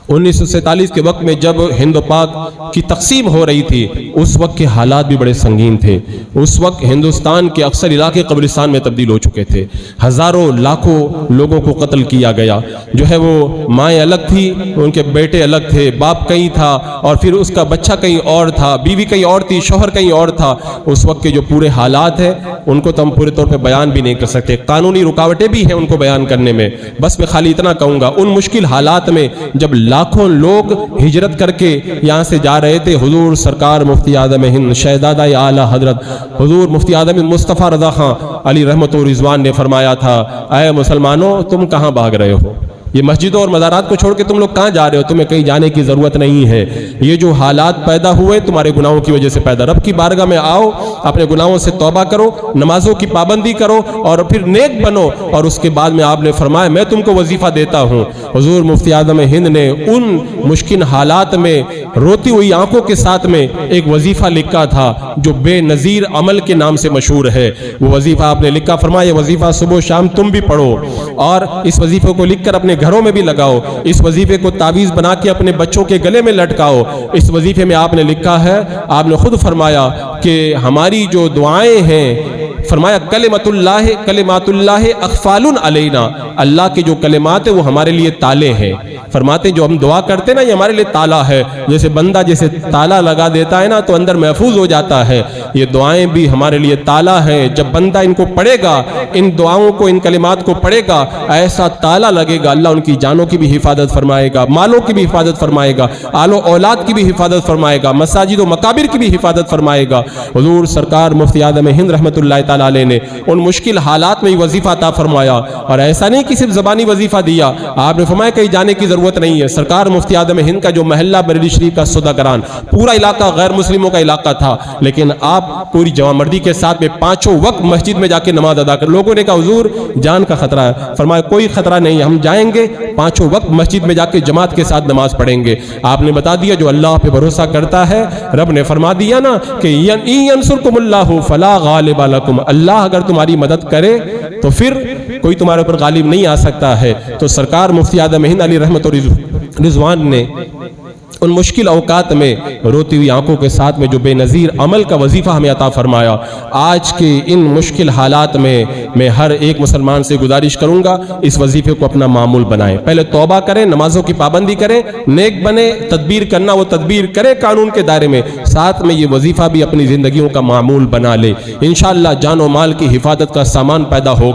1947 کے وقت میں جب ہند و پاک کی تقسیم ہو رہی تھی اس وقت کے حالات بھی بڑے سنگین تھے۔ اس وقت ہندوستان کے اکثر علاقے قبرستان میں تبدیل ہو چکے تھے، ہزاروں لاکھوں لوگوں کو قتل کیا گیا، جو ہے وہ مائیں الگ تھی، ان کے بیٹے الگ تھے، باپ کہیں تھا اور پھر اس کا بچہ کہیں اور تھا، بیوی کہیں اور تھی، شوہر کہیں اور تھا۔ اس وقت کے جو پورے حالات ہیں ان کو تو ہم پورے طور پہ بیان بھی نہیں کر سکتے، قانونی رکاوٹیں بھی ہیں ان کو بیان کرنے میں۔ بس میں خالی اتنا کہوں گا، ان مشکل حالات میں جب لاکھوں لوگ ہجرت کر کے یہاں سے جا رہے تھے، حضور سرکار مفتی اعظم ہند شہزادہ اعلیٰ حضرت حضور مفتی اعظم مصطفیٰ رضا خان علی رحمت و رضوان نے فرمایا تھا، اے مسلمانوں تم کہاں بھاگ رہے ہو؟ یہ مسجدوں اور مزارات کو چھوڑ کے تم لوگ کہاں جا رہے ہو؟ تمہیں کہیں جانے کی ضرورت نہیں ہے۔ یہ جو حالات پیدا ہوئے تمہارے گناہوں کی وجہ سے پیدا، رب کی بارگاہ میں آؤ، اپنے گناہوں سے توبہ کرو، نمازوں کی پابندی کرو اور پھر نیک بنو۔ اور اس کے بعد میں آپ نے فرمایا میں تم کو وظیفہ دیتا ہوں۔ حضور مفتی اعظم ہند نے ان مشکل حالات میں روتی ہوئی آنکھوں کے ساتھ میں ایک وظیفہ لکھا تھا جو بے نظیر عمل کے نام سے مشہور ہے۔ وہ وظیفہ آپ نے لکھا، فرمایا یہ وظیفہ صبح و شام تم بھی پڑھو اور اس وظیفے کو لکھ کر اپنے گھروں میں بھی لگاؤ، اس وظیفے کو تعویذ بنا کے اپنے بچوں کے گلے میں لٹکاؤ۔ اس وظیفے میں آپ نے لکھا ہے، آپ نے خود فرمایا کہ ہماری جو دعائیں ہیں، فرمایا کلمات اللہ اقفال علینا، اللہ کے جو کلمات ہیں وہ ہمارے لیے تالے ہیں۔ فرماتے جو ہم دعا کرتے ہیں نا یہ ہمارے لیے تالا ہے، جیسے بندہ جیسے تالا لگا دیتا ہے نا تو اندر محفوظ ہو جاتا ہے، یہ دعائیں بھی ہمارے لیے تالا ہے۔ جب بندہ ان کو پڑھے گا، ان دعاؤں کو، ان کلمات کو پڑھے گا، ایسا تالا لگے گا، اللہ ان کی جانوں کی بھی حفاظت فرمائے گا، مالوں کی بھی حفاظت فرمائے گا، آل و اولاد کی بھی حفاظت فرمائے گا، مساجد و مقابر کی بھی حفاظت فرمائے گا۔ حضور سرکار مفتی اعظم ہند رحمت اللہ تعالیٰ علیہ نے ان مشکل حالات میں وظیفہ عطا فرمایا، اور ایسا نہیں کہ صرف زبانی وظیفہ دیا، آپ نے فرمایا کہیں جانے کی ضرورت نہیں ہے۔ سرکار مفتی اعظم ہند کا جو محلہ بریلی شریف کا سوداگران، پورا علاقہ غیر مسلموں کا علاقہ تھا، لیکن آپ پوری جوان مردی کے ساتھ میں پانچوں وقت مسجد میں جا کے نماز ادا کر۔ لوگوں نے کہا حضور جان کا خطرہ ہے، فرمایا کوئی خطرہ نہیں، ہم جائیں گے پانچوں وقت مسجد میں جا کے جماعت کے ساتھ نماز پڑھیں گے۔ آپ نے بتا دیا جو اللہ پہ بھروسہ کرتا ہے، رب نے فرما دیا نا کہ ینصرکم اللہ فلا غالب لکم، اللہ اگر تمہاری مدد کرے تو پھر کوئی تمہارے اوپر غالب نہیں آ سکتا ہے۔ تو سرکار مفتی اعظم ہند علی رحمت و رضوان نے ان مشکل اوقات میں روتی ہوئی آنکھوں کے ساتھ میں جو بے نظیر عمل کا وظیفہ ہمیں عطا فرمایا۔ آج کے ان مشکل حالات میں ہر ایک مسلمان سے گزارش کروں گا اس وظیفے کو اپنا معمول بنائیں، پہلے توبہ کریں، نمازوں کی پابندی کریں، نیک بنے، تدبیر کرنا وہ تدبیر کریں قانون کے دائرے میں، ساتھ میں یہ وظیفہ بھی اپنی زندگیوں کا معمول بنا لے، انشاءاللہ جان و مال کی حفاظت کا سامان پیدا ہوگا۔